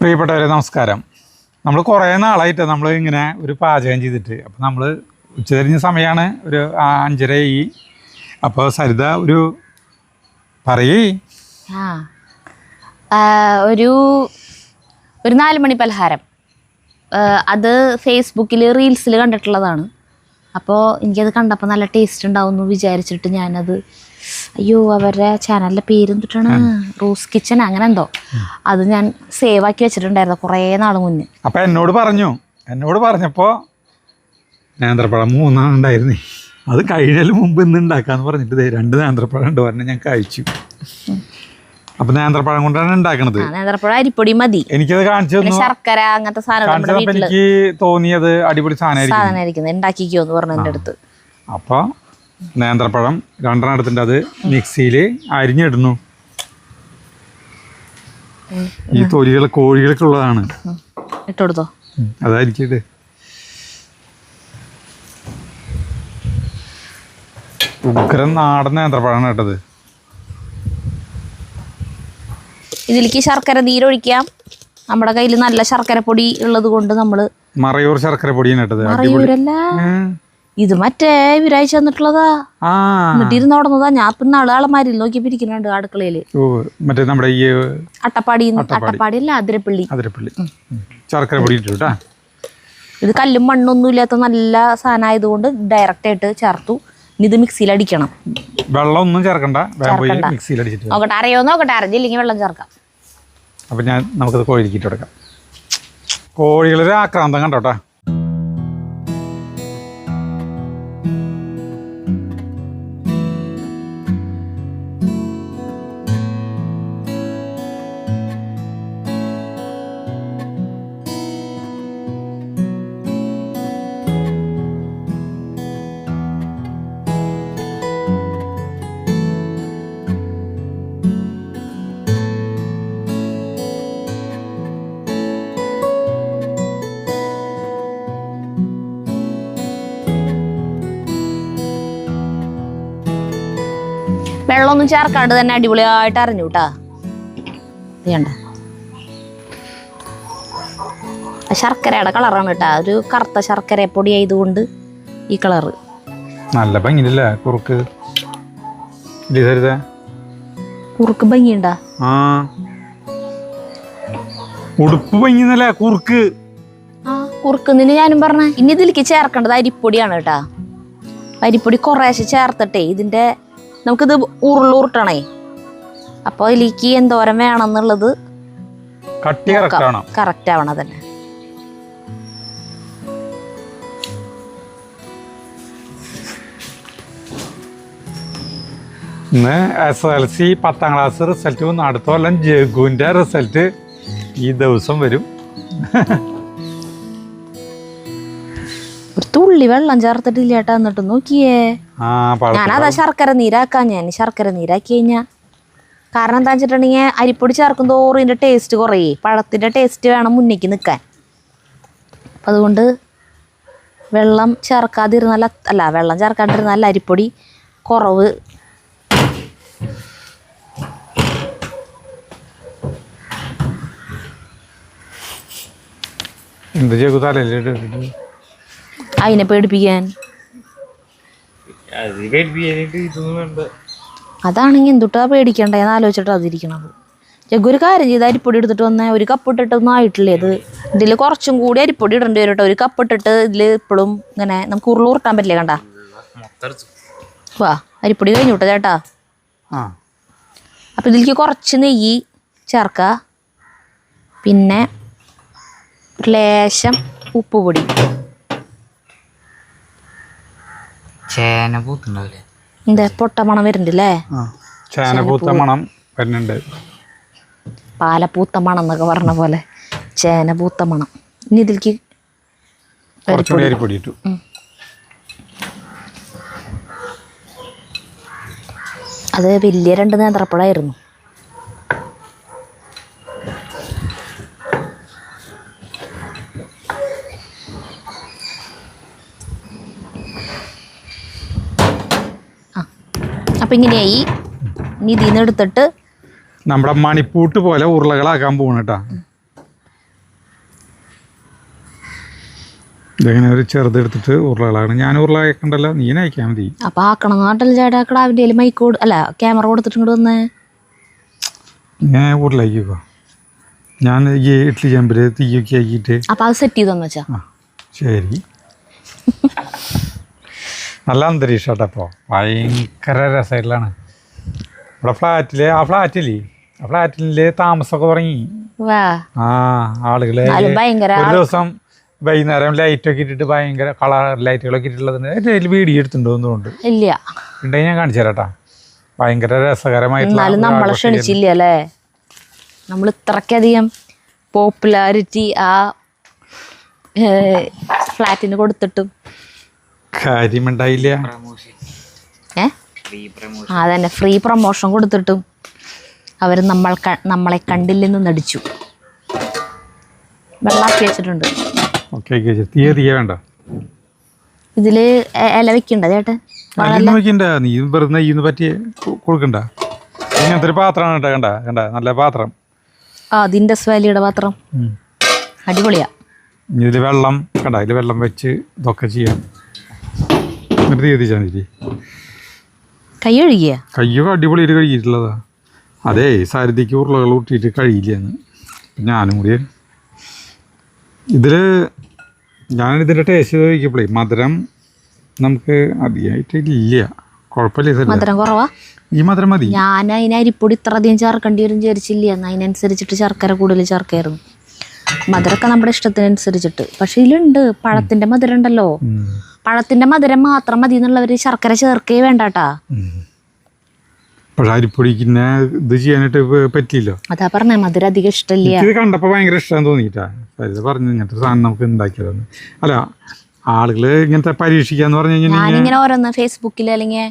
പ്രിയപ്പെട്ടവരെ നമസ്കാരം. നമ്മൾ കുറേ നാളായിട്ട് നമ്മൾ ഇങ്ങനെ ഒരു പാചകം ചെയ്തിട്ട്, അപ്പോൾ നമ്മൾ ഉച്ചതിരിഞ്ഞ സമയമാണ്, ഒരു 5:30. അപ്പോൾ സരിത ഒരു പറയേ ഒരു 4 മണി പലഹാരം. അത് ഫേസ്ബുക്കിൽ റീൽസിൽ കണ്ടിട്ടുള്ളതാണ്. അപ്പോൾ എനിക്കത് കണ്ടപ്പോൾ നല്ല ടേസ്റ്റ് ഉണ്ടാവും എന്ന് വിചാരിച്ചിട്ട് ഞാനത് അവരുടെ ചാനലിൻ്റെ പേര് എന്തിട്ടാണ്, റോസ് കിച്ചൺ അങ്ങനെ എന്തോ, അത് ഞാൻ സേവ് ആക്കി വെച്ചിട്ടുണ്ടായിരുന്നു കുറേ നാൾ മുന്നേ. അപ്പോൾ എന്നോട് പറഞ്ഞപ്പോൾ നേന്ത്രപ്പഴം 3 ഉണ്ടായിരുന്നേ, അത് കഴിഞ്ഞതിന് മുമ്പ് ഇന്ന് ഉണ്ടാക്കാന്ന് പറഞ്ഞിട്ട് 2 നേന്ത്രപ്പഴം ഉണ്ട് പറഞ്ഞ് ഞാൻ കഴിച്ചു. അപ്പോൾ നേന്ത്രപ്പഴം കൊണ്ടാണ് ഉണ്ടാക്കണത്. നേന്ത്രപ്പഴം അരിപ്പൊടി മതി. എനിക്കത് കാണിച്ചു തന്നു, ശർക്കര അങ്ങനത്തെ സാധനം. എനിക്ക് തോന്നിയത് അടിപൊളി സാധനമായിരിക്കും, ഉണ്ടാക്കിക്കോന്ന് പറഞ്ഞു എൻ്റെ അടുത്ത്. അപ്പോൾ നേന്ത്രപ്പഴം 2 എടുത്തിട്ട് അത് മിക്സിയിൽ അരിഞ്ഞിടുന്നു. ഈ തൊലികൾ കോഴികൾക്കുള്ളതാണ്, ഇട്ടുകൊടുത്തോ? അതായിരിക്കട്ടെ. ഉഗ്രം നാടൻ നേന്ത്രപ്പഴമാണ് കേട്ടത്. ഇതിലേക്ക് ശർക്കര നീരൊഴിക്കാം. നമ്മുടെ കയ്യിൽ നല്ല ശർക്കര പൊടി ഉള്ളത് കൊണ്ട് നമ്മള് മറയൂർ ശർക്കര പൊടിയാണ് കേട്ടത്. മറയൂരല്ല, ഇത് മറ്റേ ഇവരാഴ്ച തന്നിട്ടുള്ളതാ. എന്നിട്ട് ഇരുന്ന് ഓടുന്നതാ. ഞാൻ ഇപ്പം നാളാളമാരിൽ നോക്കി പിരിക്കുന്നുണ്ട് അടുക്കളയില്. മറ്റേ നമ്മുടെ ഈ അട്ടപ്പാടി അല്ല, അതിരപ്പള്ളി ശർക്കര പൊടി ഇട്ടാ. ഇത് കല്ലും മണ്ണൊന്നും ഇല്ലാത്ത നല്ല സാധനം ആയതുകൊണ്ട് ഡയറക്റ്റ് ആയിട്ട് ചേർത്തു. ഇത് മിക്സിയിൽ അടിക്കണം. വെള്ളം ഒന്നും ചേർക്കണ്ട, മിക്സിയിൽ അടിച്ചിട്ട് നോക്കട്ടെ, അറിയോ നോക്കട്ടെ. അറിഞ്ഞില്ലെങ്കിൽ വെള്ളം ചേർക്കാം. അപ്പം നമുക്കത് കോഴിക്കിട്ട് കൊടുക്കാം. കോഴികളൊരു ആക്രാന്തം കണ്ടോട്ടാ. വെള്ളമൊന്നും ചേർക്കാണ്ട് തന്നെ അടിപൊളിയായിട്ട് അറിഞ്ഞു കേട്ടാ. ഇതേണ്ട ശർക്കരയുടെ കളറാണ് കേട്ടാ. ഒരു കറുത്ത ശർക്കര പൊടി ആയതുകൊണ്ട് ഈ കളറ് നല്ല ഭംഗിയില്ലേ. കുറുക്ക് ഭംഗിയുണ്ടാ? ഉടുപ്പ് ഭംഗിന്നല്ലേ കുറുക്ക്. കുറുക്കുന്നിന് ഞാനും പറഞ്ഞ. ഇനി ഇതിലേക്ക് ചേർക്കേണ്ടത് അരിപ്പൊടിയാണ് കേട്ടാ. അരിപ്പൊടി കുറേശ്ശെ ചേർത്തിട്ടേ ഇതിന്റെ നമുക്കിത് ഉരുട്ടണേ. അപ്പോൾ ഇതിലേക്ക് എന്തോരം വേണം എന്നുള്ളത് കറക്റ്റ് ആവണം തന്നെ. ഇന്ന് SLC 10ാം ക്ലാസ് റിസൾട്ട് വന്നു. അടുത്ത കൊല്ലം ജഗുവിൻ്റെ റിസൾട്ട് ഈ ദിവസം വരും. ഒരു തുള്ളി വെള്ളം ചേർത്തിട്ടില്ല ചേട്ടാ. എന്നിട്ട് നോക്കിയേ, ഞാനതാ ശർക്കര നീരാക്കാൻ. ഞാൻ ശർക്കര നീരാക്കി കഴിഞ്ഞാൽ കാരണം എന്താ വെച്ചിട്ടുണ്ടെങ്കിൽ അരിപ്പൊടി ചേർക്കും തോറും ഇതിൻ്റെ ടേസ്റ്റ് കുറയേ. പഴത്തിൻ്റെ ടേസ്റ്റ് വേണം മുന്നേക്ക് നിൽക്കാൻ. അപ്പം അതുകൊണ്ട് വെള്ളം ചേർക്കാതിരുന്നാൽ വെള്ളം ചേർക്കാണ്ടിരുന്നാൽ അരിപ്പൊടി കുറവ്. എന്ത് ചെകുതാലേ അതിനെ പേടിപ്പിക്കാൻ. അതാണെങ്കിൽ എന്തുട്ടാ പേടിക്കണ്ടേന്ന് ആലോചിച്ചിട്ട് അതിരിക്കണത്. ഒരു കാര്യം ചെയ്ത് അരിപ്പൊടി എടുത്തിട്ട് വന്നേ. ഒരു കപ്പ് ഇട്ടിട്ടൊന്നും ആയിട്ടില്ലേ ഇത്. ഇതിൽ കുറച്ചും കൂടി അരിപ്പൊടി ഇടേണ്ടി വരും കേട്ടോ. ഒരു കപ്പ് ഇട്ടിട്ട് ഇതിൽ ഇപ്പോഴും ഇങ്ങനെ നമുക്ക് ഉരുളൂർട്ടാൻ പറ്റില്ലേ. കണ്ടാ വാ, അരിപ്പൊടി കഴിഞ്ഞു വിട്ടോ ചേട്ടാ. അപ്പം ഇതിലേക്ക് കുറച്ച് നെയ്യ് ചേർക്കുക. പിന്നെ ലേശം ഉപ്പുപൊടി. എന്താ പൊട്ട മണം വരുന്നുണ്ടല്ലേ? പാലപ്പൂത്ത മണം എന്നൊക്കെ പറഞ്ഞ പോലെ ചേനപൂത്ത മണം. ഇനി ഇതിലേക്ക് അത് വലിയ 2 നേന്ത്രപ്പഴമായിരുന്നു. അപ്പം ഇങ്ങനെയായി. ഇനി ഇതിൽ നിന്ന് എടുത്തിട്ട് നമ്മുടെ മണിപ്പൂട്ട് പോലെ ഉരുളകളാക്കാൻ പോകണം കേട്ടോ. ഇതെങ്ങനെ ഒരു ചെറുതെടുത്തിട്ട് ഉരുളകളാണ്. ഞാൻ ഉരുള അയക്കണ്ടല്ലോ, നീ അയക്കാൻ മതി. അപ്പൊ ആക്കണം നാട്ടിൽ ചേട്ടാ കിടാവിൻ്റെ മൈക്ക് അല്ല ക്യാമറ കൊടുത്തിട്ട് ഇങ്ങോട്ട് വന്നേ. ഞാൻ ഉരുളാക്കിക്കോ. ഞാൻ ഈ ഇഡ്ഡലി ചെമ്പില് തീയൊക്കെ ആക്കിയിട്ട് അപ്പൊ അത് സെറ്റ് ചെയ്തോന്ന് വെച്ചാ. ശരി. നല്ല അന്തരീക്ഷം കേട്ടോ. ഭയങ്കര രസമായിട്ടുള്ളതാണ് ഇവിടെ ഫ്ലാറ്റില്. ആ ഫ്ലാറ്റിലെ താമസമൊക്കെ തുടങ്ങി. ആളുകള് ഒരു ദിവസം വൈകുന്നേരം ലൈറ്റൊക്കെ ഇട്ടിട്ട് ഭയങ്കര കളർ ലൈറ്റുകളൊക്കെ ഇട്ടിട്ടുള്ളത് വീഡിയോ എടുത്തിട്ടുണ്ടോന്നുണ്ട്. ഇല്ല ഉണ്ടെങ്കിൽ ഞാൻ കാണിച്ചു തരാട്ടാ. ഭയങ്കര രസകരമായിട്ടുള്ള. നമ്മളെ ക്ഷണിച്ചില്ല അല്ലേ. നമ്മൾ ഇത്രയ്ക്കധികം പോപ്പുലാരിറ്റി ആ ഫ്ലാറ്റിന് കൊടുത്തിട്ടും കാര്യമുണ്ടായില്ല. അതന്നെ ഫ്രീ പ്രൊമോഷൻ കൊടുത്തിട്ടും അവർ നമ്മളെ കണ്ടില്ലെന്ന് നടിച്ചു. വെള്ളാക്കി വെച്ചിട്ടുണ്ട്. വേണ്ട ഇതില് ഇല വെക്കണ്ട ചേട്ടൻ. നീ വെറുതെ പറ്റി കൊടുക്കണ്ട. ഇങ്ങനത്തെ ഒരു പാത്രമാണ് കേട്ടോ. കണ്ട നല്ല പാത്രം. അതിന്റെ സ്വാലിയുടെ പാത്രം അടിപൊളിയാ. ഇതില് വെള്ളം കണ്ട, ഇതില് വെള്ളം വെച്ച് ഇതൊക്കെ ചെയ്യാം. കൈ കഴുകിയ കയ്യൊക്കെ അടിപൊളിയായിട്ട് കഴുകിയിട്ടുള്ളതാ. അതേ സാരഥിക്ക് ഉരുളകൾ ഊട്ടിയിട്ട് കഴിയില്ലെന്ന് ഞാനും കൂടി. ഞാനിതിൻ്റെ ടേസ്റ്റ് ചോദിക്കപ്പോഴേ മധുരം നമുക്ക് അധികമായിട്ടില്ല. കുഴപ്പമില്ല. മധുരം കുറവാ. ഈ മധുരം മതി. ഞാൻ അതിന് അരിപ്പൊടി ഇത്ര അധികം ചേർക്കേണ്ടി വരും വിചാരിച്ചില്ല. അതിനനുസരിച്ചിട്ട് ശർക്കര കൂടുതൽ ചേർക്കായിരുന്നു. മധുരമൊക്കെ നമ്മുടെ ഇഷ്ടത്തിനനുസരിച്ചിട്ട്. പക്ഷെ ഇതിലുണ്ട് പഴത്തിന്റെ മധുരം ഉണ്ടല്ലോ. പഴത്തിന്റെ മധുരം മാത്രം മതി എന്നുള്ളവര് ശർക്കര ചേർക്കേ വേണ്ടാട്ടാ. പക്ഷെ അരിപ്പൊടിക്ക് ഇത് ചെയ്യാനായിട്ട് പറ്റില്ലോ. അതാ പറഞ്ഞ മധുരം അധികം ഇഷ്ടമില്ല. ഇത് കണ്ടപ്പോ ഭയങ്കര ഇഷ്ടം തോന്നിട്ടാ പറഞ്ഞു ഇങ്ങനത്തെ സാധനം നമുക്ക് ഉണ്ടാക്കിയതെന്ന്. അല്ല ആളുകള് ഇങ്ങനത്തെ പരീക്ഷിക്കാന്ന് പറഞ്ഞു കഴിഞ്ഞാൽ ഞാനിങ്ങനെ ഓരോന്ന് ഫേസ്ബുക്കിൽ അല്ലെങ്കിൽ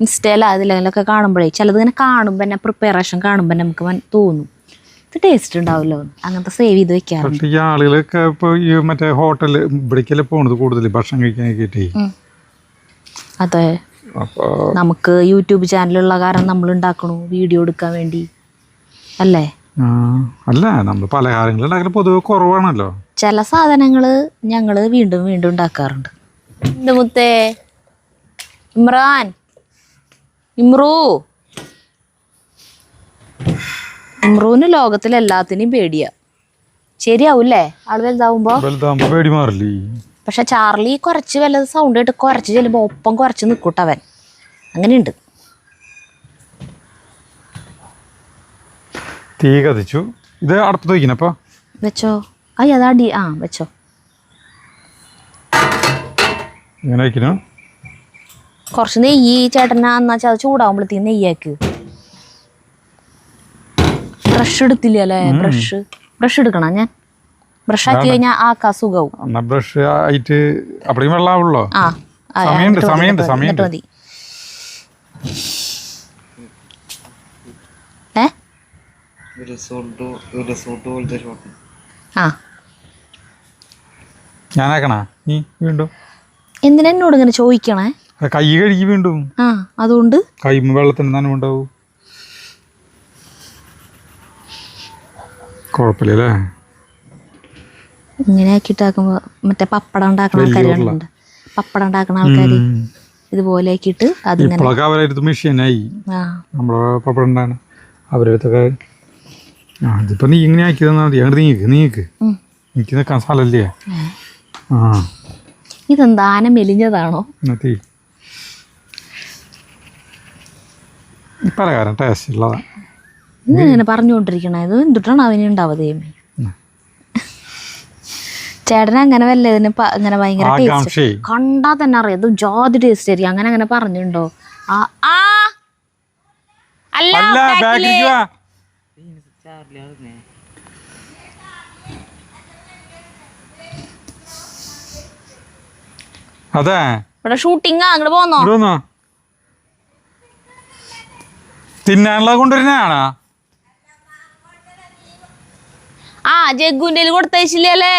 ഇൻസ്റ്റയിലോ അതിലൊക്കെ കാണുമ്പോഴേ ചിലത് ഇങ്ങനെ കാണുമ്പോൾ തന്നെ പ്രിപ്പറേഷൻ കാണുമ്പോൾ നമുക്ക് തോന്നും ഇത് ടേസ്റ്റ് ഉണ്ടാവില്ലോ. അങ്ങനത്തെ സേവ് ചെയ്ത് വെക്കാറുണ്ട്. പക്ഷേ ഈ ആളുകളൊക്കെ ഇപ്പൊ ഈ മറ്റേ ഹോട്ടല് ഇവിടേക്കല്ലേ പോണത് കൂടുതൽ ഭക്ഷണം കഴിക്കാനൊക്കെ. അതെ, നമുക്ക് യൂട്യൂബ് ചാനലുള്ള കാരണം നമ്മൾ ഉണ്ടാക്കണു വീഡിയോ എടുക്കാൻ വേണ്ടി അല്ലേ. അല്ല നമ്മൾ പലഹാരങ്ങൾ ഉണ്ടാക്കൽ പൊതുവെ കുറവാണല്ലോ. ചില സാധനങ്ങള് ഞങ്ങള് വീണ്ടും വീണ്ടും ഉണ്ടാക്കാറുണ്ട്. എന്ത് മുത്തേ ഇമ്രൂന് ലോകത്തിലെല്ലാത്തിനും പേടിയാ. ശരിയാവൂല്ലേ ആള് വലുതാവുമ്പോ പേടി മാറില്ലേ. പക്ഷെ ചാർലി കുറച്ച് വല്ലത് സൗണ്ട് കേട്ട് കുറച്ച് ചെല്ലുമ്പോ ഒപ്പം കുറച്ച് നിൽക്കൂട്ടവൻ. അങ്ങനെയുണ്ട്. തീ കത്തിച്ചു. ഇത് അടുപ്പത്ത് വയ്ക്കുന്നപ്പോ വെച്ചോ. അയ്യതാടി വെച്ചോ. ഇങ്ങനെ വയ്ക്കണോ. കുറച്ച് നെയ്യ് ചേട്ടനാ എന്നാച്ചാ അത് ചൂടാവുമ്പോഴത്തേക്ക് നെയ്യാക്ക്. ബ്രഷ് എടുത്തില്ല അല്ലേ. ബ്രഷ് എടുക്കണം. ഞാൻ ബ്രഷ് ആക്കി കഴിഞ്ഞാൽ ആക്കാ സുഖവും. ബ്രഷ് ആയിട്ട് അപ്പഴേക്കും വെള്ളാവുള്ളോ. മതി. ഞാനാക്കണാ നീ വീണ്ടും എന്തിനാ എന്നോട് ഇങ്ങനെ ചോദിക്കണേ. കൈ കഴുകി വീണ്ടും. അതുകൊണ്ട് കൈ വെള്ളത്തിന് തന്നെ ഉണ്ടാവും. കുഴപ്പമില്ലല്ലേ. ഇങ്ങനെ ആക്കിയിട്ടാക്കുമ്പോ മറ്റേ പപ്പടം ഉണ്ടാക്കണ ആൾക്കാരുണ്ട്. പപ്പടം ഉണ്ടാക്കണ ആൾക്കാര് ഇതുപോലെ ആക്കിയിട്ട് ഇപ്പോഴൊക്കെ അവരടുത്ത് മെഷീനായി. നമ്മളെ പപ്പടം ഉണ്ടാണ് അവരടുത്തൊക്കെ. ഇതിപ്പോ നീ ഇങ്ങനെ ആക്കി തന്നാ മതി. അങ്ങോട്ട് നീക്ക് എനിക്ക് നിൽക്കാൻ സ്ഥലല്ലേ. ഇതെന്താ ആന മെലിഞ്ഞതാണോ. പലകാരം ടേസ്റ്റ് ഉള്ളതാ. ഇങ്ങനെ പറഞ്ഞുകൊണ്ടിരിക്കണേ. ഇത് എന്തുട്ടാണ് അവനുണ്ടാവതേ. ചേട്ടന് അങ്ങനെ വല്ല ഇതിന് ഇങ്ങനെ ഭയങ്കര ടേസ്റ്റ് കണ്ടാ തന്നെ അറിയാം. ഇത് ജാതി ടേസ്റ്റ് ആയിരിക്കും. അങ്ങനെ പറഞ്ഞിട്ടുണ്ടോ. അതെ ഇവിടെ ഷൂട്ടിംഗ് അങ്ങോട്ട് പോന്നോ. തിന്നാനുള്ള കൊണ്ടുവരുന്നതാണോ. ജഗ്ഗുന്റെ കൊടുത്തയച്ചില്ലേ.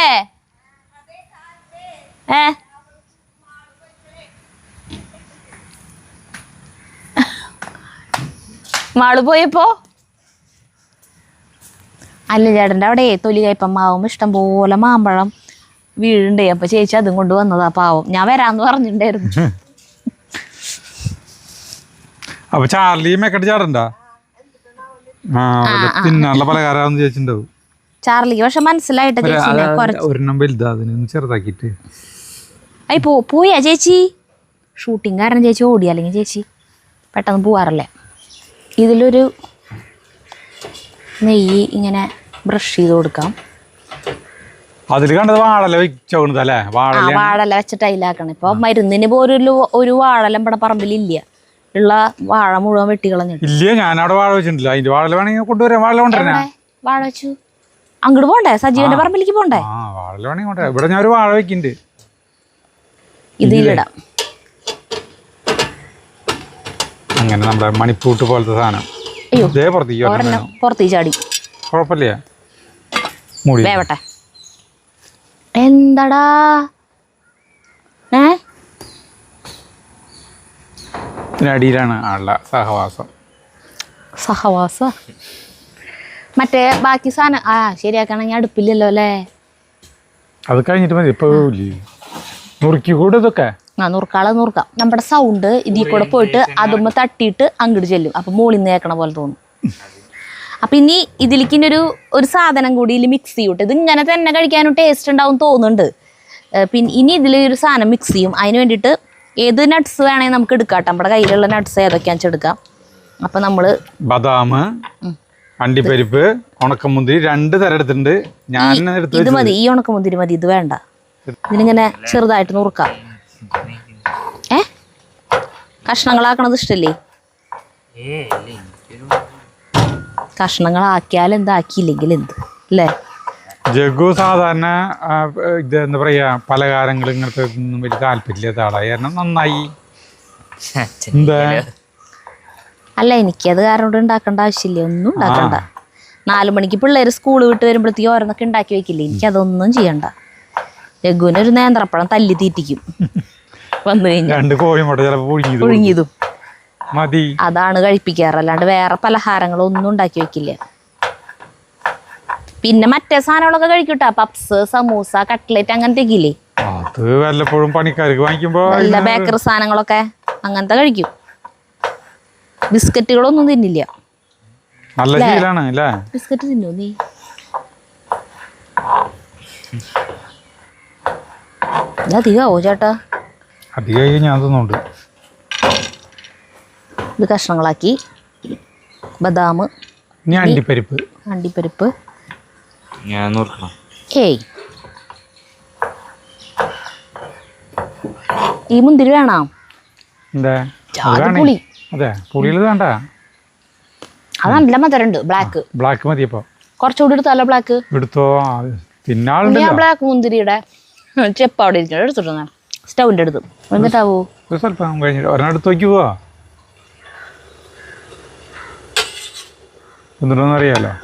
മാള് പോയപ്പോ അല്ല ചേട്ടൻ്റെ അവിടെ തൊലി കയ്പം മാവുമ്പോ ഇഷ്ടം പോലെ മാമ്പഴം വീഴുണ്ടേ. അപ്പൊ ചേച്ചി അതും കൊണ്ട് വന്നതാ പാവം. ഞാൻ വരാന്ന് പറഞ്ഞിട്ടുണ്ടായിരുന്നു. അപ്പൊ ചാർലി മെക്കട്ട് ചാടണ്ട. തിന്നാനുള്ള പലകാരം ചേച്ചിണ്ടാവും. ചാർലിക്ക് പക്ഷെ മനസ്സിലായിട്ട് ഒരെണ്ണം വലുതാ, അതിനൊന്ന് ചെറുതാക്കിട്ട്. അയ് പോയാ ചേച്ചി? ഷൂട്ടിങ് കാരണം ചേച്ചി ഓടി, അല്ലെങ്കിൽ ചേച്ചി പെട്ടെന്ന് പോവാറല്ലേ. ഇതിലൊരു നെയ്യ് ഇങ്ങനെ ബ്രഷ് ചെയ്ത് കൊടുക്കാം. അതിൽ കണ്ടത് വാഴല വെച്ചോണ്ടല്ലേ? വാഴല വെച്ചിട്ട് അതിലാക്കണം. ഇപ്പൊ മരുന്നിന് പോലും ഒരു വാഴല ഇവിടെ പറമ്പിലില്ല. ഉള്ള വാഴ മുഴുവൻ വെട്ടിക്കളഞ്ഞിട്ട്. ഇല്ല, ഞാനവിടെ വാഴ വെച്ചിട്ടില്ല. അതിന്റെ വാഴ വേണമെങ്കിൽ കൊണ്ടുവരാം. വാഴ കൊണ്ടുവരാ. വാഴ വെച്ചു അങ്ങോട്ട് പോണ്ടേ? സജീവന്റെ പറമ്പിലേക്ക് പോണ്ടേ? വാഴ വേണമെങ്കിൽ കൊണ്ടുവരാം. ഇവിടെ ഞാൻ ഒരു വാഴ വെക്കുന്നുണ്ട്. ഇതിലിടാം. അങ്ങനെ നമ്മുടെ മണിപ്പൂട്ട് പോലത്തെ സാധനം. അയ്യോ, പുറത്തേക്ക് ചാടി. കുഴപ്പമില്ല, വേവട്ടെ. എന്താടാ അടിയിലാണ് ആളുടെ സഹവാസ. മറ്റേ ബാക്കി സാധനം ശരിയാക്കണമെങ്കിൽ അടുപ്പില്ലല്ലോ അല്ലേ? അത് കഴിഞ്ഞിട്ട് മതി. ഇപ്പൊ നുറുക്കി കൂടെ ഇതൊക്കെ നുറുക്കാം. നമ്മുടെ സൗണ്ട് ഇതിൽ കൂടെ പോയിട്ട് അതുമ്മ തട്ടിയിട്ട് അങ്ങോട്ട് ചെല്ലും. അപ്പൊ മോളിൽ നിന്ന് കേൾക്കണ പോലെ തോന്നും. അപ്പൊ ഇനി ഇതിലേക്ക് ഒരു സാധനം കൂടി ഇതിൽ മിക്സ് ചെയ്യൂട്ടെ. ഇത് ഇങ്ങനെ തന്നെ കഴിക്കാനും ടേസ്റ്റ് ഉണ്ടാവും തോന്നുന്നുണ്ട്. പിന്നെ ഇനി ഇതിൽ ഒരു സാധനം മിക്സ് ചെയ്യും. അതിന് വേണ്ടിയിട്ട് ഏത് നട്ട്സ് വേണമെങ്കിൽ നമുക്ക് എടുക്കാം. നമ്മുടെ കയ്യിലുള്ള നട്ട്സ് ഏതൊക്കെയാണെന്ന് വെച്ചെടുക്കാം. അപ്പൊ നമ്മള് ബദാം, അണ്ടിപ്പരിപ്പ്, ഉണക്കമുന്തിരി 2 തരം എടുത്തിട്ടുണ്ട്. ഇത് മതി, ഈ ഉണക്കമുന്തിരി മതി, ഇത് വേണ്ട. ഇതിനിങ്ങനെ ചെറുതായിട്ട് നുറുക്കാം. കഷ്ണങ്ങളാക്കണത് ഇഷ്ടല്ലേ? കഷ്ണങ്ങളാക്കിയാൽ എന്താക്കിയില്ലെങ്കിൽ എന്ത് അല്ലേ? ജഗ്ഗു സാധാരണ ഇത് എന്താ പറയാ, പലഹാരങ്ങൾ ഇങ്ങനത്തെ ഒന്നും വലിയ താല്പര്യമില്ലാത്ത ആളായി. കാരണം നന്നായി. എന്താ അല്ല, എനിക്കത് കാരണം ഉണ്ടാക്കേണ്ട ആവശ്യമില്ല. ഒന്നും ഉണ്ടാക്കണ്ട. 4 മണിക്ക് പിള്ളേർ സ്കൂൾ വിട്ട് വരുമ്പോഴത്തേക്ക് ഓരോന്നൊക്കെ ഉണ്ടാക്കി വെക്കില്ലേ. എനിക്കതൊന്നും ചെയ്യണ്ട. രഘുവിനൊരു നേന്ത്രപ്പഴം തല്ലി തീറ്റിക്കും വന്നു കഴിഞ്ഞാൽ. 2 കോഴിമുട്ട ചിലപ്പോൾ പുഴുങ്ങിയതും മതി. അതാണ് കഴിപ്പിക്കാറ്. അല്ലാണ്ട് വേറെ പലഹാരങ്ങളൊന്നും ഉണ്ടാക്കി വെക്കില്ല. പിന്നെ മറ്റേ സാധനങ്ങളൊക്കെ കഴിക്കൂട്ടാ. പപ്സ്, സമൂസ, കട്ട്ലേറ്റ് അങ്ങനത്തെ ഇല്ലേ? അത് വല്ലപ്പോഴും പണിക്കാർക്ക് വാങ്ങിക്കുമ്പോ നല്ല ബേക്കറി സാധനങ്ങളൊക്കെ അങ്ങനത്തെ കഴിക്കും. ബിസ്ക്കറ്റുകളൊന്നും തിന്നില്ല. നല്ല ശീലാണ് അല്ലേ? ബിസ്ക്കറ്റ് തിന്നോ നീ? അധികമാവോ ചേട്ടാ? അധികം ഞാൻ തിന്നുണ്ട്. ഇത് കഷ്ണങ്ങളാക്കി. ബദാം, അണ്ടിപ്പരിപ്പ് ഈ മുന്തിരി വേണം. പുളി. അതെ, പുളിയിൽ വേണ്ട. അത് നല്ല മധുരണ്ട്. ബ്ലാക്ക് മതിയപ്പോ. കുറച്ചുകൂടി എടുത്താലോ? ബ്ലാക്ക് എടുത്തോ. പിന്നെ ബ്ലാക്ക് മുന്തിരിയുടെ ചെപ്പ് അവിടെ ഇരിക്കണം. എടുത്തിട്ടുണ്ട സ്റ്റൗവിൻ്റെ അടുത്ത്. എന്നിട്ടാവോ സ്വല്പം കഴിഞ്ഞിട്ട് ഒരെണ്ണം എടുത്ത് നോക്കി പോവാ. എന്നിട്ടൊന്നും അറിയാലോ.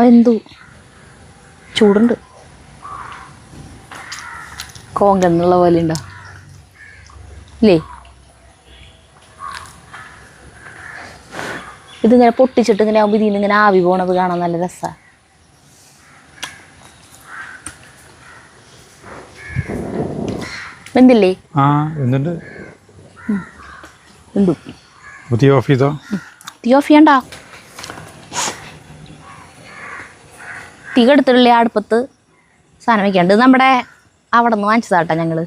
വെന്തു. ചൂടുണ്ട്. കോങ്കന്നുള്ള പോലെ ഉണ്ടോ ഇല്ലേ? ഇതിങ്ങനെ പൊട്ടിച്ചിട്ട് ഇങ്ങനെ ആകുമ്പോൾ ഇതിൽ നിന്ന് ഇങ്ങനെ ആവി പോണത് കാണാൻ നല്ല രസമാണ്. വെന്തില്ലേ? തീ ഓഫ് ചെയ്യണ്ട. തീ കെടുത്തിട്ടില്ലേ അടുപ്പത്ത്? സാധനം വെക്കാണ്ട്. നമ്മുടെ അവിടെ നിന്ന് വാങ്ങിച്ചതാട്ടാ ഞങ്ങള്.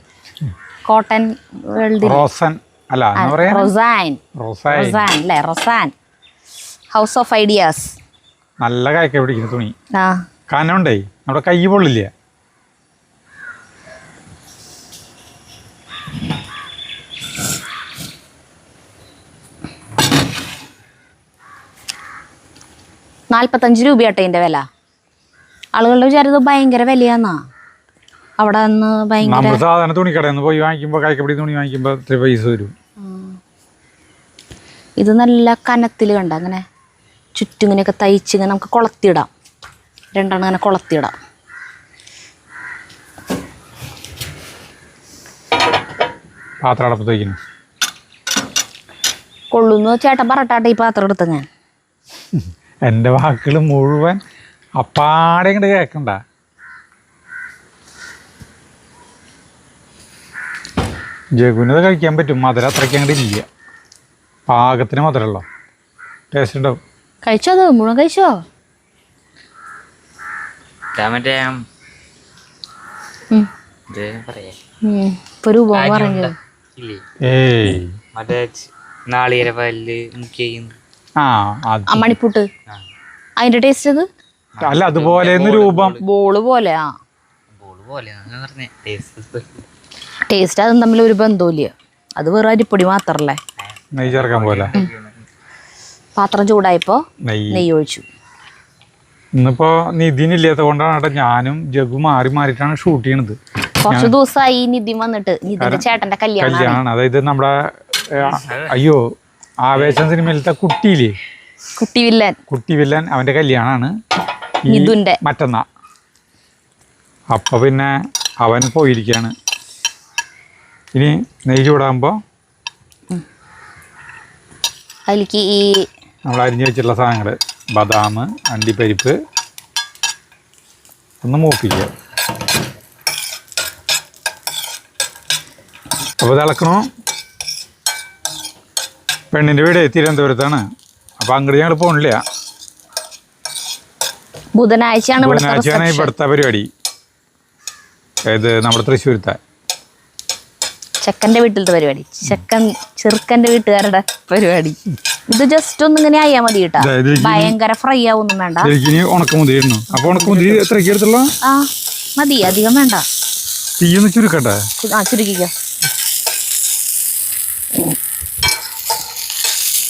കോട്ടൺ റൊസാൻ ഹൗസ് ഓഫ് ഐഡിയാസ്. നല്ല കായ്ക്ക പിടിക്കുന്ന തുണി. കനമുണ്ടേ, നമ്മുടെ കൈ പൊള്ളില്ല. ₹45 ഇതിന്റെ വില. ആളുകളുടെ വിചാരിച്ചത് ഭയങ്കര വിലയാന്നാ. അവിടെ നിന്ന് ഭയങ്കര സാധാരണ തുണിക്കടയിൽ പോയി വാങ്ങിക്കുമ്പോ കായ്ക്കപ്പിടി തുണി വാങ്ങിക്കുമ്പോ 3 പൈസ വരും. ഇത് നല്ല കനത്തിൽ കണ്ട അങ്ങനെ ചുറ്റും ഇങ്ങനെയൊക്കെ തയ്ച്ച് ഇങ്ങനെ നമുക്ക് കൊളത്തിയിടാം. 2 അങ്ങനെ കൊളത്തിയിടാം. പാത്രം അടപ്പത്ത് വയ്ക്കുന്നു. കൊള്ളുന്നു ചേട്ടൻ പറട്ടാട്ടെ ഈ പാത്രം എടുത്ത ഞാൻ. എൻ്റെ വാക്കുകൾ മുഴുവൻ അപ്പാടെ ഇങ്ങോട്ട് കേൾക്കണ്ട. ജഗുനത് കഴിക്കാൻ പറ്റും, മധുരം അത്രയ്ക്ക് അങ്ങോട്ട് ഇല്ല, പാകത്തിന് മധുരമുള്ളൂ, ടേസ്റ്റ് ഉണ്ടാവും. കഴിച്ചോ? അത് മുഴുവൻ കഴിച്ചോ? ഇപ്പൊ രൂപം പറഞ്ഞത് മണിപ്പൂട്ട് അതിന്റെ ടേസ്റ്റ് അത് അല്ല, അതുപോലെ രൂപം ബോള് പോലെ. ആ ടേസ്റ്റ് അതും തമ്മിൽ ഒരു ബന്ധമില്ല. അത് വെറും അരിപ്പൊടി മാത്രല്ലേ. നെയ്യ് ചേർക്കാൻ പോലെ. പാത്രം ചൂടായപ്പോ നെയ്യ് ഒഴിച്ചു. ഇന്നിപ്പോ നിധിനില്ലാത്ത കൊണ്ടാണ് ഞാനും ജഗു മാറി മാറിയിട്ടാണ് ഷൂട്ട് ചെയ്യണത്. കുറച്ച് ദിവസമായി നിധി വന്നിട്ട്. നിധിന്റെ ചേട്ടന്റെ കല്യാണം. അതായത് നമ്മുടെ അയ്യോ ആവേശം സിനിമയിലത്തെ കുട്ടിയില്ലേ, കുട്ടി വില്ലൻ അവന്റെ കല്യാണാണ് മറ്റന്നാ. അപ്പൊ പിന്നെ അവൻ പോയിരിക്കാണ്. ഇനി നെയ്യ് ചൂടാകുമ്പോ അതിലേക്ക് ഈ നമ്മൾ അരിഞ്ഞു വെച്ചിട്ടുള്ള സാധനങ്ങൾ, ബദാം, അണ്ടിപ്പരിപ്പ് ഒന്ന് മൂപ്പിക്കുക. അപ്പോൾ തിളക്കണോ? പെണ്ണിൻ്റെ വീട് തിരുവനന്തപുരത്താണ്. അപ്പോൾ അങ്ങോട്ട് ഞങ്ങൾ പോകണില്ല. ബുധനാഴ്ചയാണ് ഇവിടുത്തെ പരിപാടി. അതായത് നമ്മുടെ തൃശ്ശൂരത്തെ ചെക്കൻ്റെ വീട്ടിലത്തെ പരിപാടി, ചെറുക്കൻ്റെ വീട്ടുകാരുടെ പരിപാടി. ഇത് ജസ്റ്റ് ഒന്ന് ഇങ്ങനെ ആയാ മതി കേട്ടാ, ഭയങ്കര ഫ്രൈ ആവൊന്നും വേണ്ട. ഉണക്കമുന്തിരിയിരുന്നു. അപ്പോൾ ഉണക്കമുന്തിരി എത്രയ്ക്ക് എടുത്തുള്ള? ആ മതി, അധികം വേണ്ട. തീയൊന്ന് ചുരുക്കട്ടെ. ആ ചുരുക്കിക്കോ.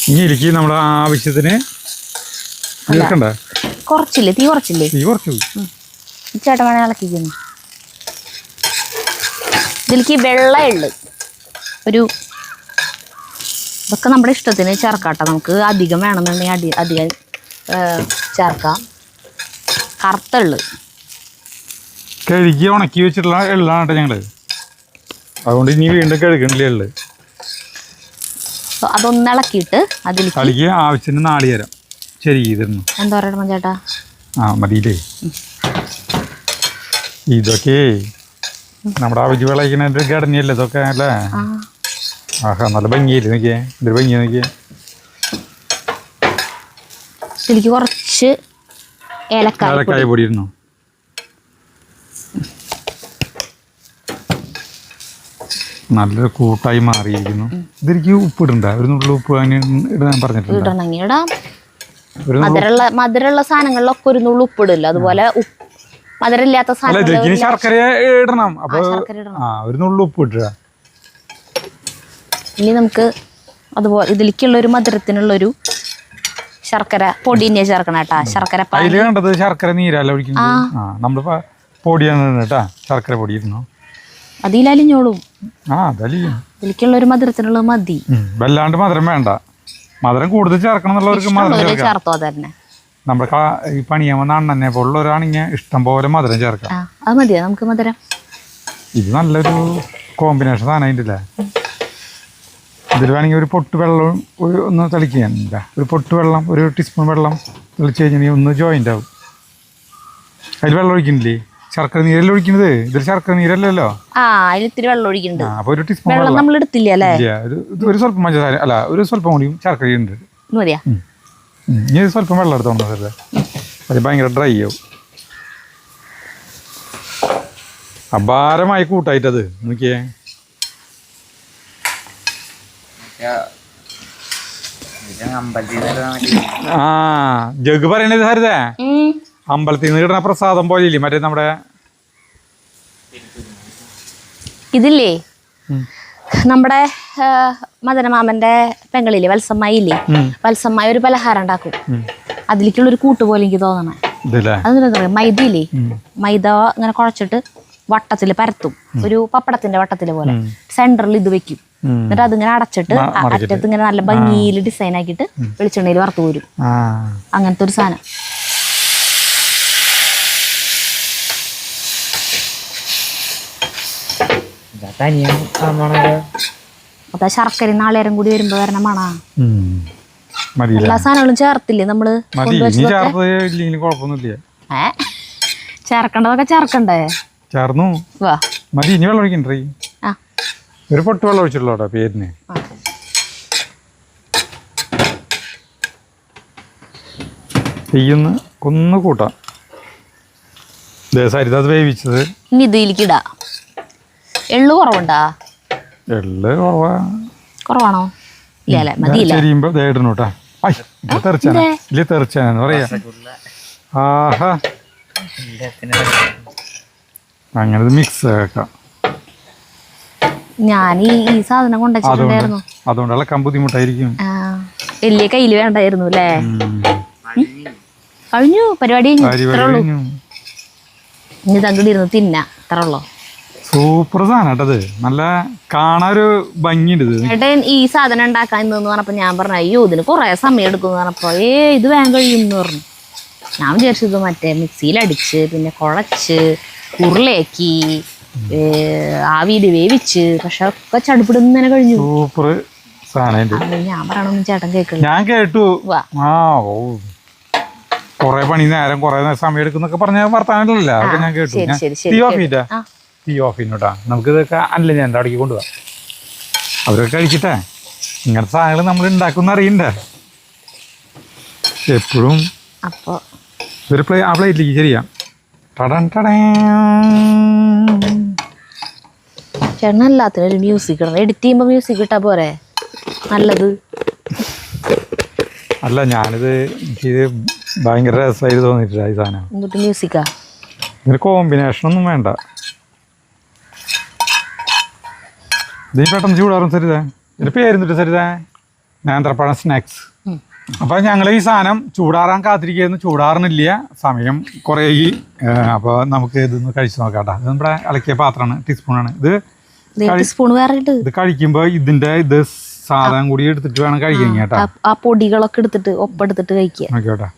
ഇനി ഇരിക്കും നമ്മുടെ ആവശ്യത്തിന് ചേർക്കണ്ടേ? കുറച്ചില്ലേ? തീ കുറച്ചില്ലേ? തീ കുറച്ചു. ചേട്ടൻ വേണേ ഇളക്കിക്കുന്നു. ഇതിലേക്ക് വെള്ള എള്ള് ഒരു ഇതൊക്കെ നമ്മുടെ ഇഷ്ടത്തിന് ചേർക്കാട്ടോ. നമുക്ക് അധികം വേണമെന്നുണ്ടെങ്കിൽ അധികം ചേർക്കാം. കറുത്ത എള്ള് കഴുകി ഉണക്കി വെച്ചിട്ടുള്ള എള്ളാണ് കേട്ടോ ഞങ്ങള്. അതുകൊണ്ട് ഇനി വീണ്ടും കഴുകണില്ല എള്ള്. അതൊന്ന് ഇളക്കിയിട്ട് അതിലേക്ക് ആവശ്യത്തിന് നാളികേരം ശരി ചെയ്തിരുന്നു. എന്താ പറയണം ചേട്ടാ? ആ മതിയില്ലേ. ഇതൊക്കെ നമ്മുടെ അവധി വിളയിക്കുന്നതിൻ്റെ ഒരു ഘടനയല്ലേ ഇതൊക്കെ അല്ലേ? ആഹാ നല്ല ഭംഗിയില്ലേ നോക്കിയേ, ഇതൊരു ഭംഗി നോക്കിയേ. ഇതിലേക്ക് കുറച്ച് ഏലക്കായ പൊടി ഇരുന്നു. നല്ലൊരു കൂട്ടായി മാറിയിരിക്കുന്നു. ഇതിലേക്ക് ഉപ്പിടണ്ട, ഒരു നുള്ളു ഉപ്പ് ഇടാൻ പറഞ്ഞിട്ടുണ്ട്. മധുരമുള്ള സാധനങ്ങളിലൊക്കെ ഒരു നുള്ളു ഉപ്പിടില്ല. അതുപോലെ മധുരമില്ലാത്ത സാധനം ശർക്കര ഇടണം. അപ്പൊ ഒരു നുള്ളു ഉപ്പ് ഇടുക. ഇനി നമുക്ക് അതുപോലെ ഇതിലേക്കുള്ള ഒരു മധുരത്തിനുള്ളൊരു ശർക്കര പൊടി തന്നെ ചേർക്കണം കേട്ടാ. ശർക്കര കണ്ടത് ശർക്കര നീരല്ല ഒഴിക്കുന്നത്. നമ്മള് പൊടിയാണ് കേട്ടാ, ശർക്കര പൊടി ഇരുന്നു. അതിലലിഞ്ഞോളും. ഇതിലേക്കുള്ള ഒരു മധുരത്തിനുള്ളത് മതി. വല്ലാണ്ട് മധുരം വേണ്ട. മധുരം കൂടുതൽ ചേർക്കണം എന്നുള്ളവർക്ക് മധുരം ചേർത്തോ തന്നെ. നമ്മുടെ ഈ പണിയാവുന്ന അണ്ണനെ പോലുള്ളവരാണെങ്കിൽ ഇഷ്ടം പോലെ മധുരം ചേർക്കാം. അത് മതിയോ നമുക്ക് മധുരം? ഇത് നല്ലൊരു കോമ്പിനേഷൻ സാധനം അതിൻ്റെ. ഇതിൽ വേണമെങ്കിൽ ഒരു പൊട്ട് വെള്ളം ഒന്ന് തെളിക്കുക. ഒരു പൊട്ട് വെള്ളം, ഒരു ടീസ്പൂൺ വെള്ളം തെളിച്ച് കഴിഞ്ഞാൽ ഒന്ന് ജോയിൻ്റ് ആവും. അതിൽ വെള്ളം ഒഴിക്കുന്നില്ലേ? ശർക്കര നീരല്ലേ ഒഴിക്കുന്നത്? ഇതിൽ ശർക്കര നീരല്ലല്ലോ. ഇത്തിരി വെള്ളം ഒഴിക്കുന്നുണ്ട്. അപ്പൊ ഒരു ടീസ്പൂൺ വെള്ളം നമ്മൾ എടുത്തില്ല അല്ലേ? ഒരു സ്വല്പം പഞ്ചസാര അല്ല, ഒരു സ്വല്പം കൂടിയും ശർക്കര ഉണ്ട്. ഇനി സ്വല്പം വെള്ളം എടുത്തോണ്ട് അത് ഭയങ്കര ഡ്രൈ ആവും. അപാരമായി കൂട്ടായിട്ടത് നോക്കിയേ. ജഗ് പറയണത് ഹരിതേ, അമ്പലത്തിൽ നിന്ന് കിട്ടുന്ന പ്രസാദം പോലെ ഇല്ലേ മറ്റേ നമ്മുടെ ഇതില്ലേ, നമ്മുടെ മദനമാമന്റെ പെങ്ങളില്ലേ വത്സമ്മായി ഇല്ലേ, വത്സമ്മായി ഒരു പലഹാരം ഉണ്ടാക്കും. അതിലേക്കുള്ളൊരു കൂട്ട് പോലെ എനിക്ക് തോന്നണേ. അതെന്താ പറയാ, മൈദ ഇല്ലേ, മൈദ ഇങ്ങനെ കുഴച്ചിട്ട് വട്ടത്തില് പരത്തും, ഒരു പപ്പടത്തിന്റെ വട്ടത്തില് പോലെ. സെന്ററിൽ ഇത് വെക്കും. എന്നിട്ട് അതിങ്ങനെ അടച്ചിട്ട് അറ്റത്ത് ഇങ്ങനെ നല്ല ഭംഗിയിൽ ഡിസൈൻ ആക്കിയിട്ട് വെളിച്ചെണ്ണയിൽ വറുത്ത് പോരും. അങ്ങനത്തെ ഒരു സാധനം. അപ്പൊ ശർക്കര നാളേരം കൂടി വരുമ്പോ വരണ മണാ. മതിയില്ല, എല്ലാ സാധനങ്ങളും ചേർത്തില്ലേ നമ്മള്? മതി. ഇനി ചേർത്തില്ലെങ്കിലും കുഴപ്പമൊന്നുമില്ല. ചേർക്കണ്ടതൊക്കെ ചേർക്കണ്ടേ? ചേർന്നു, വാ മതി. ഇനി വെള്ളം ഒഴിക്കണ്ടേ? ആ ഒരു പൊട്ട് വെള്ളം ഒഴിച്ചിട്ടുള്ളൂട്ടോ പേരിന്. തീയൊന്ന് ഒന്ന് കൂട്ടാം. സരിത അത് വേവിച്ചത് ഇനി ഇതിലേക്ക് ഇടാ. എള്ളു കുറവുണ്ടാ? എള്ള് കുറവാ. കുറവാണോ? ഇല്ല അല്ലേ, മതിയില്ല. ചെരിയുമ്പോ ഇടണു കേട്ടാ. തെറിച്ചാന ഇല്ല, തെറിച്ചാനെന്ന് പറയാ. ആഹാ, അങ്ങനെ മിക്സ് ആക്കാം. ഞാൻ ഈ സാധനം കൊണ്ടുവച്ചിട്ടുണ്ടായിരുന്നു, അതുകൊണ്ട് ഇളക്കാൻ ബുദ്ധിമുട്ടായിരിക്കും. വലിയ കയ്യില് വേണ്ടായിരുന്നു അല്ലേ? കഴിഞ്ഞു പരിപാടി, കഴിഞ്ഞു. ഇനി തങ്കിടിരുന്ന് തിന്നാ, അത്ര ഉള്ളോ. സൂപ്പർ സാധനം കേട്ടത്, നല്ല കാണാനൊരു ഭംഗിയുണ്ട് ഇത്. ഏട്ടൻ ഈ സാധനം ഉണ്ടാക്കാൻ ഇന്ന് പറഞ്ഞപ്പോ ഞാൻ പറഞ്ഞു അയ്യോ ഇതിന് കുറെ സമയം എടുക്കും പറഞ്ഞപ്പോ ഇത് വേഗം കഴിയുമെന്ന് പറഞ്ഞു. ഞാൻ വിചാരിച്ചത് മറ്റേ മിക്സിയിലടിച്ച് പിന്നെ കുഴച്ച് ഉരുളയാക്കി ആവിയിൽ വേവിച്ച്, പക്ഷെ ഒക്കെ ചടുപ്പിടുന്നതിനെ കഴിഞ്ഞു. സൂപ്പർ സാധനം. ഞാൻ പറയണൊന്നും ചേട്ടൻ കേൾക്കില്ല. ഞാൻ കേട്ടു. കൊറേ പണി നേരം കൊറേ സമയം എടുക്കുന്നൊക്കെ പറഞ്ഞ വർത്താനല്ല, അതൊക്കെ ഞാൻ കേട്ടു. തീ ഓഫ് ചെയ്യുന്നുട്ടാ. നമുക്കിതൊക്കെ അല്ല ഞാൻ എൻ്റെ അവിടേക്ക് കൊണ്ടുപോവാം. അവരൊക്കെ കഴിക്കട്ടെ. ഇങ്ങനത്തെ സാധനങ്ങൾ നമ്മൾ ഉണ്ടാക്കുന്ന അറിയണ്ടേ എപ്പോഴും. അപ്പൊ ഒരു ആ പ്ലേറ്റിലേക്ക് ശരിയാ. ചേട്ടൻ എല്ലാത്തിനും ഒരു മ്യൂസിക് ഇടണം. എഡിറ്റ് ചെയ്യുമ്പോ മ്യൂസിക് ഇട്ടാ പോരെ, നല്ലത്. അല്ല, ഞാനിത് എനിക്കിത് ഭയങ്കര രസമായിട്ട് തോന്നിയിട്ടില്ല ഈ സാധനം. എന്നിട്ട് മ്യൂസിക്കാ? ഇതിന് കോമ്പിനേഷൻ ഒന്നും വേണ്ട. ഇതിന് പെട്ടെന്ന് ചൂടാറും സരിത. ഇതിന്റെ പേരെന്നിട്ട് സരിത? നേന്ത്രപ്പഴം സ്നാക്സ്. അപ്പൊ ഞങ്ങൾ ഈ സാധനം ചൂടാറാൻ കാത്തിരിക്കുന്നു. ചൂടാറുന്നില്ല, സമയം കുറേ. അപ്പോൾ നമുക്ക് ഇതൊന്ന് കഴിച്ചു നോക്കാട്ടാ. ഇത് നമ്മുടെ ഇളക്കിയ പാത്രമാണ്, ടീസ്പൂണാണ് ഇത്. ഇത് കഴിക്കുമ്പോൾ ഇത് സാധനം കൂടി എടുത്തിട്ട് വേണം കഴിക്കാൻ കേട്ടോ. ആ പൊടികളൊക്കെ എടുത്തിട്ട് ഒപ്പെടുത്തിട്ട് കഴിക്കുക. നോക്കിയോട്ടെ.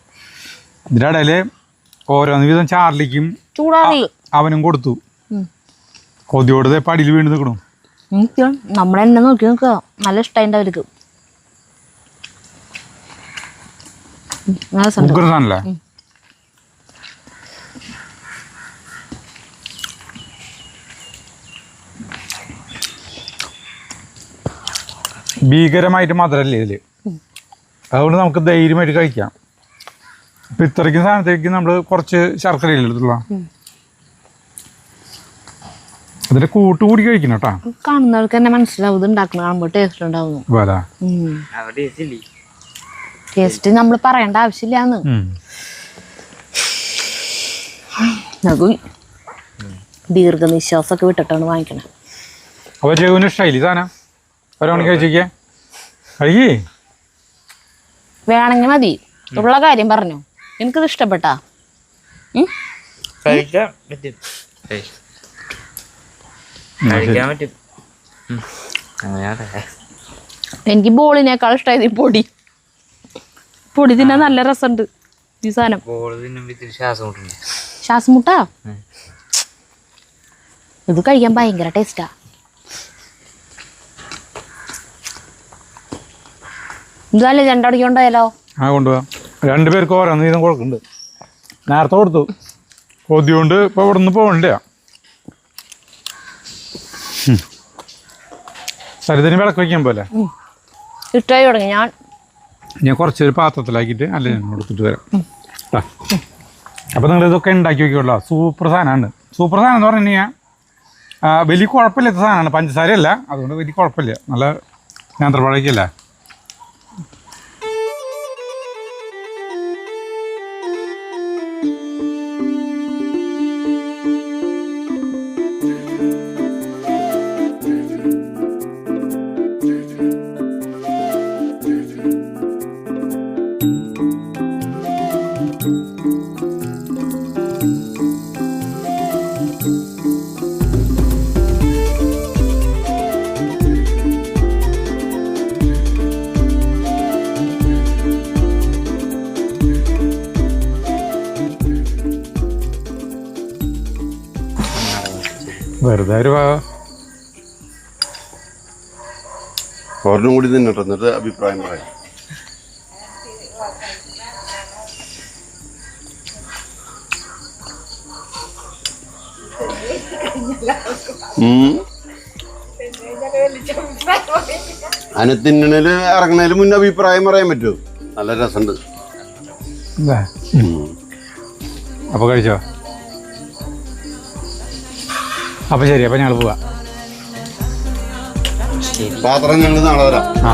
ഇതിന്റെ ഇടയില് ഓരോന്ന് വീതം ചാർലിക്കും അവനും കൊടുത്തു. കൊതിയോട് പടിയിൽ വീണ് നിൽക്കണു. നമ്മളെന്നെ നോക്കി നോക്കുക, നല്ല ഇഷ്ടമായിട്ട് അവർക്ക്. സാധനല്ലേ? ഭീകരമായിട്ട് മധുരല്ലേ ഇതില്, അതുകൊണ്ട് നമുക്ക് ധൈര്യമായിട്ട് കഴിക്കാം. ഇപ്പൊ ഇത്രയ്ക്കും സാധനത്തേക്ക് നമ്മൾ കുറച്ച് ശർക്കരയില്ല എടുത്തുള്ള അതിന്റെ കൂട്ടുകൂടി കഴിക്കണം കേട്ടോ. കാണുന്നവർക്ക് തന്നെ മനസ്സിലാവും ഇത് ഉണ്ടാക്കുന്ന കാണുമ്പോൾ ടേസ്റ്റ് ഉണ്ടാവുന്നു. ടേസ്റ്റ് നമ്മൾ പറയേണ്ട ആവശ്യമില്ലാന്ന്. ദീർഘനിശ്വാസമൊക്കെ വിട്ടിട്ടാണ് വാങ്ങിക്കണേ. അപ്പൊ ജഗുവിന് ഇഷ്ടമായില്ലേ സാധനം? ഒരാണ് കഴിച്ചേ കഴിയേ വേണമെങ്കിൽ മതി. ഉള്ള കാര്യം പറഞ്ഞു. എനിക്കത് ഇഷ്ടപ്പെട്ടാ? എനിക്ക് ബോളിനേക്കാൾ ഇഷ്ടമായത് ഈ പൊടി. പൊടി തിന്നാൻ നല്ല രസമുണ്ട് ഈ സാധനം. ശ്വാസം മുട്ടാ? ഇത് കഴിക്കാൻ ഭയങ്കര ടേസ്റ്റാ. ഇതല്ലേ രണ്ടടിക്ക് കൊണ്ടുപോയാലോ? കൊണ്ടുപോവാം. രണ്ടുപേർക്ക് ഓരോന്ന് വീതം കൊടുക്കുന്നുണ്ട്. നേരത്തെ കൊടുത്തു. കൊതിയോണ്ട് ഇപ്പൊ ഇവിടെ നിന്ന് പോകണ്ടേ. സരിതന് വിളക്ക് വയ്ക്കാൻ പോലെ ഇഷ്ടമായി തുടങ്ങി. ഞാൻ കുറച്ചൊരു പാത്രത്തിലാക്കിയിട്ട് അല്ല ഞാൻ കൊടുത്തിട്ട് വരാം. അപ്പം നിങ്ങൾ ഇതൊക്കെ ഉണ്ടാക്കി നോക്കിയോളൂ. സൂപ്പർ സാധനമാണ്. സൂപ്പർ സാധനം എന്ന് പറഞ്ഞു കഴിഞ്ഞാൽ വലിയ കുഴപ്പമില്ലാത്ത സാധനമാണ്. പഞ്ചസാരയല്ല, അതുകൊണ്ട് വലിയ കുഴപ്പമില്ല. നല്ല നേന്ത്രപ്പഴക്കല്ലേ. വെറുതെ ഒരു ഒരെണ്ണം കൂടി തിന്നിട്ട് എന്നിട്ട് അഭിപ്രായം പറയാം. അതിനെ തിന്നണേല് ഇറങ്ങണേല് മുന്നേ അഭിപ്രായം പറയാൻ പറ്റുമോ? നല്ല രസമുണ്ട്. അപ്പോൾ കഴിച്ചോ? അപ്പോൾ ശരി, അപ്പോൾ ഞങ്ങൾ പോവാം. പാത്രം ഞങ്ങൾ നാളെ വരാം. ആ